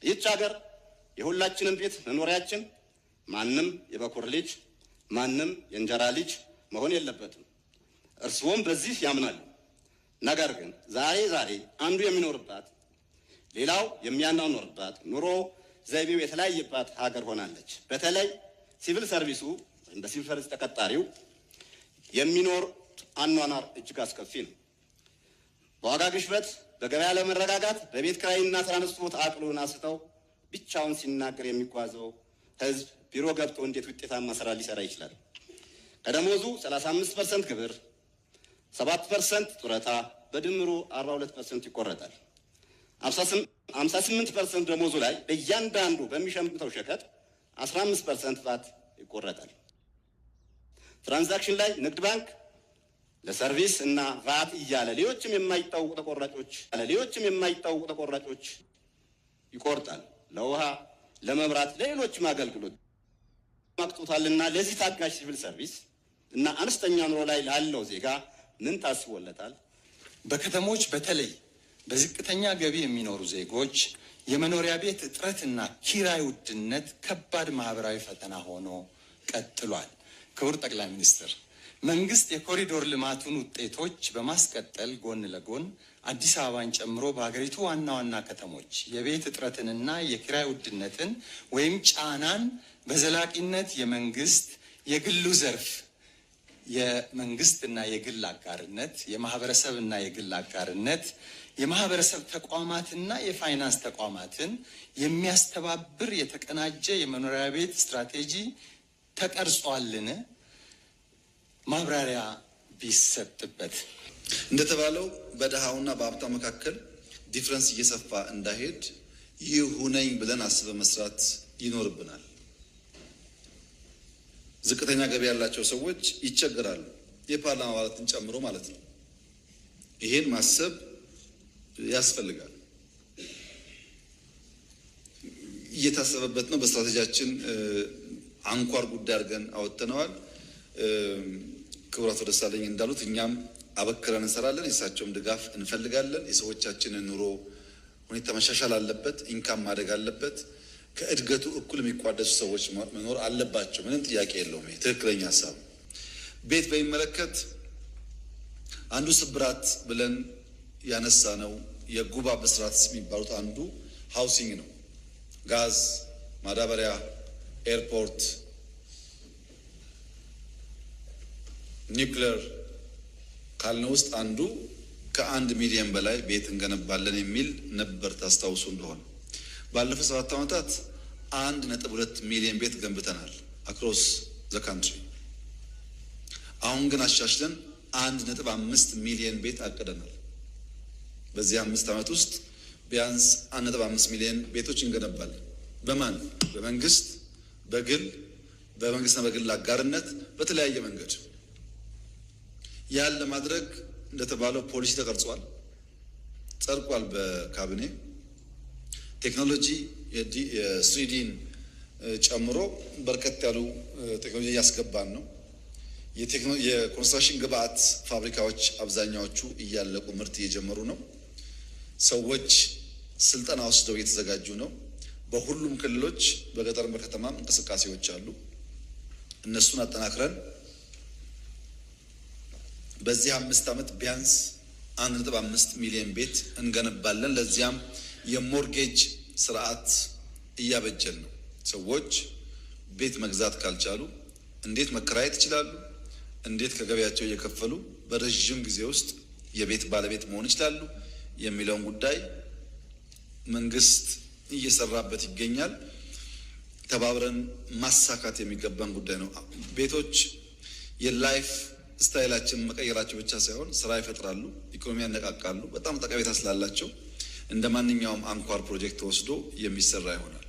ይህች ሀገር የሁላችንም ቤት መኖሪያችን፣ ማንም የበኩር ልጅ ማንም የእንጀራ ልጅ መሆን የለበትም። እርስዎም በዚህ ያምናሉ። ነገር ግን ዛሬ አንዱ የሚኖርባት ሌላው የሚያኗኗርባት ኑሮ ዘይቤው የተለያየባት ሀገር ሆናለች። በተለይ ሲቪል ሰርቪሱ ወይም በሲቪል ሰርቪስ ተቀጣሪው የሚኖር አኗኗር እጅግ አስከፊ ነው። በዋጋ ግሽበት፣ በገበያ ለመረጋጋት፣ በቤት ኪራይና ትራንስፖርት አቅሉን አስተው ብቻውን ሲናገር የሚጓዘው ህዝብ ቢሮ ገብቶ እንዴት ውጤታማ ስራ ሊሰራ ይችላል? ከደሞዙ 35% ግብር፣ 7% ጡረታ፣ በድምሩ 42% ይቆረጣል። 58% ደሞዙ ላይ በእያንዳንዱ በሚሸምተው ሸቀጥ 15% ቫት ይቆረጣል። ትራንዛክሽን ላይ ንግድ ባንክ ለሰርቪስ እና ቫት እያለ ሌሎችም የማይታወቁ ተቆራጮች ይቆርጣል። ለውሃ፣ ለመብራት፣ ለሌሎችም አገልግሎት ማቅቶታልና ለዚህ ታጋሽ ሲቪል ሰርቪስ እና አነስተኛ ኑሮ ላይ ላለው ዜጋ ምን ታስቦለታል? በከተሞች በተለይ በዝቅተኛ ገቢ የሚኖሩ ዜጎች የመኖሪያ ቤት እጥረትና ኪራይ ውድነት ከባድ ማህበራዊ ፈተና ሆኖ ቀጥሏል። ክቡር ጠቅላይ ሚኒስትር፣ መንግስት የኮሪዶር ልማቱን ውጤቶች በማስቀጠል ጎን ለጎን አዲስ አበባን ጨምሮ በሀገሪቱ ዋና ዋና ከተሞች የቤት እጥረትንና የኪራይ ውድነትን ወይም ጫናን በዘላቂነት የመንግስት የግሉ ዘርፍ የመንግስትና የግል አጋርነት፣ የማህበረሰብና የግል አጋርነት፣ የማህበረሰብ ተቋማትና የፋይናንስ ተቋማትን የሚያስተባብር የተቀናጀ የመኖሪያ ቤት ስትራቴጂ ተቀርጿልን? ማብራሪያ ቢሰጥበት። እንደተባለው በደሃውና በሀብታም መካከል ዲፍረንስ እየሰፋ እንዳይሄድ ይሁነኝ ብለን አስበን መስራት ይኖርብናል። ዝቅተኛ ገቢ ያላቸው ሰዎች ይቸገራሉ፣ የፓርላማ አባላትን ጨምሮ ማለት ነው። ይሄን ማሰብ ያስፈልጋል። እየታሰበበት ነው። በስትራቴጂያችን አንኳር ጉዳይ አድርገን አወጥተነዋል። ክቡራቱ ደሳለኝ እንዳሉት እኛም አበክረን እንሰራለን። የእሳቸውም ድጋፍ እንፈልጋለን። የሰዎቻችንን ኑሮ ሁኔታ መሻሻል አለበት። ኢንካም ማደግ አለበት። ከእድገቱ እኩል የሚቋደሱ ሰዎች መኖር አለባቸው። ምንም ጥያቄ የለውም። ትክክለኛ ሀሳብ። ቤት በሚመለከት አንዱ ስብራት ብለን ያነሳ ነው የጉባ ብስራት የሚባሉት አንዱ ሃውሲንግ ነው። ጋዝ፣ ማዳበሪያ፣ ኤርፖርት፣ ኒውክሌር ካልነው ውስጥ አንዱ ከ1 ሚሊዮን በላይ ቤት እንገነባለን የሚል ነበር። ታስታውሱ እንደሆነ ባለፈው 7 ዓመታት 1.2 ሚሊዮን ቤት ገንብተናል አክሮስ ዘ ካንትሪ። አሁን ግን አሻሽለን 1.5 ሚሊዮን ቤት አቅደናል። በዚህ 5 ዓመት ውስጥ ቢያንስ 1.5 ሚሊዮን ቤቶች እንገነባለን። በማን? በመንግስት፣ በግል፣ በመንግስትና በግል አጋርነት በተለያየ መንገድ። ያን ለማድረግ እንደተባለው ፖሊሲ ተቀርጿል፣ ጸድቋል በካቢኔ። ቴክኖሎጂ የስሪዲን ጨምሮ በርከት ያሉ ቴክኖሎጂ እያስገባን ነው። የኮንስትራክሽን ግብአት ፋብሪካዎች አብዛኛዎቹ እያለቁ ምርት እየጀመሩ ነው። ሰዎች ስልጠና ወስደው እየተዘጋጁ ነው። በሁሉም ክልሎች በገጠርም በከተማም እንቅስቃሴዎች አሉ። እነሱን አጠናክረን በዚህ 5 ዓመት ቢያንስ 1.5 ሚሊዮን ቤት እንገነባለን። ለዚያም የሞርጌጅ ስርዓት እያበጀን ነው። ሰዎች ቤት መግዛት ካልቻሉ እንዴት መከራየት ይችላሉ? እንዴት ከገበያቸው እየከፈሉ በረዥም ጊዜ ውስጥ የቤት ባለቤት መሆን ይችላሉ? የሚለውን ጉዳይ መንግስት እየሰራበት ይገኛል። ተባብረን ማሳካት የሚገባን ጉዳይ ነው። ቤቶች የላይፍ ስታይላችን መቀየራቸው ብቻ ሳይሆን ስራ ይፈጥራሉ፣ ኢኮኖሚ ያነቃቃሉ። በጣም ጠቀሜታ ስላላቸው እንደ ማንኛውም አንኳር ፕሮጀክት ወስዶ የሚሰራ ይሆናል።